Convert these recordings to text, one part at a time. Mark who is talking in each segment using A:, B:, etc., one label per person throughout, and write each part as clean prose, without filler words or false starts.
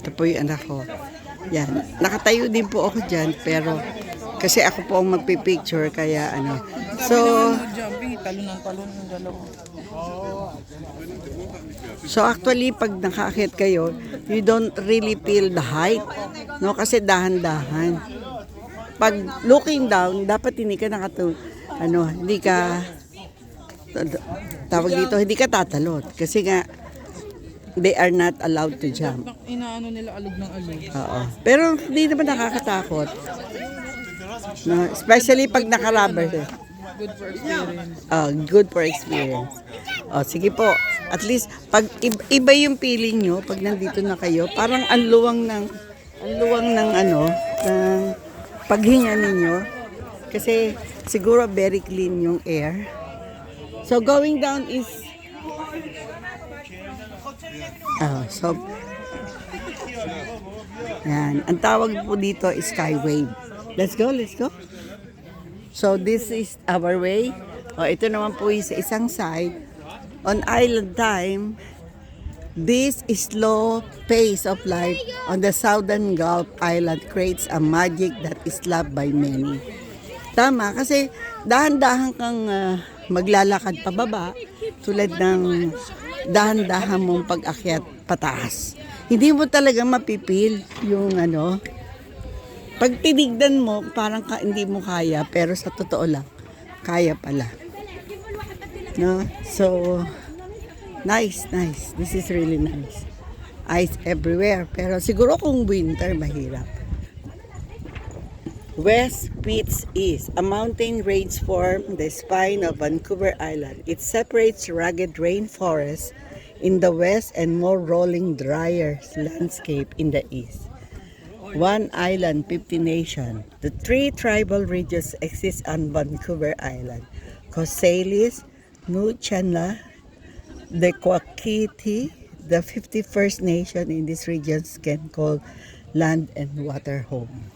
A: Ito po yung anak ko. Yan. Nakatayo din po ako dyan, pero kasi ako po ang magpipicture, kaya ano. So, actually, pag nakaakyat kayo, you don't really feel the height. No? Kasi dahan-dahan. Pag looking down, dapat hindi ka hindi ka, tawag dito, hindi ka tatalot. Kasi nga, they are not allowed to jump.
B: Inaano nila alog ng alog.
A: Oo. Pero hindi naman nakakatakot. No, especially pag naka-rubber.
B: Good for experience.
A: Good for experience. Sige po. At least pag iba yung feeling nyo pag nandito na kayo, parang ang luwang ng paghinga ninyo. Kasi siguro very clean yung air. So going down is yan. Ang tawag po dito is Skywave. Let's go. So this is our way. Ito naman po is sa isang side. On island time, this slow pace of life on the southern Gulf Island creates a magic that is loved by many. Tama, kasi dahan-dahan kang maglalakad pababa tulad ng dahan-dahan mong pag-akyat pataas. Hindi mo talaga mapipil yung pag tinignan mo, parang hindi mo kaya, pero sa totoo lang, kaya pala. No? So, nice. This is really nice. Ice everywhere, pero siguro kung winter, mahirap. West meets East. A mountain range forms the spine of Vancouver Island. It separates rugged rainforests in the west and more rolling, drier landscape in the east. One island, 50 nations. The three tribal regions exist on Vancouver Island: Cosalis, Nuu-chah-nulth, the Quaquiti. The 51st nation in these regions can call land and water home.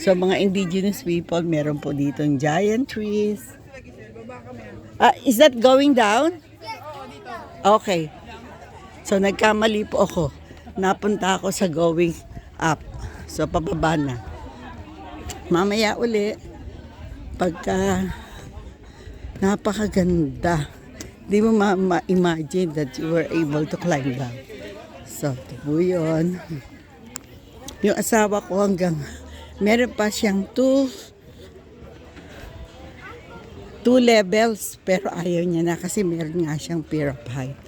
A: So mga indigenous people, meron po dito giant trees. Is that going down? Okay. So nagkamali po ako. Napunta ako sa going up. So pababa na. Mamaya uli, pagka napakaganda, di mo ma-imagine that you were able to climb down. So ito po yun. Yung asawa ko meron pa siyang two levels, pero ayaw niya na kasi meron nga siyang fear of height.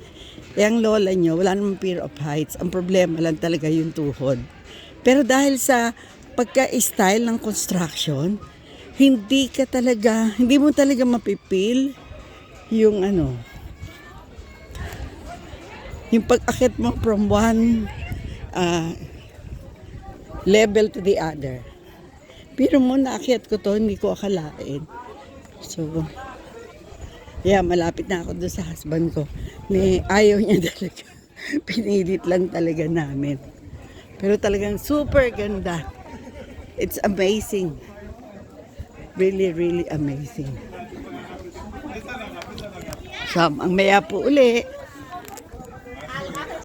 A: Ang lola niyo, wala namang fear of heights. Ang problema lang talaga yung tuhod. Pero dahil sa pagka-style ng construction, hindi mo talaga mapipil yung yung pag-akit mo from one level to the other. Pero mo naakyat ko to, hindi ko akalain. So, malapit na ako doon sa husband ko. Ayaw niya talaga. Pinilit lang talaga namin. Pero talagang super ganda. It's amazing. Really, really amazing. So, ang maya po uli.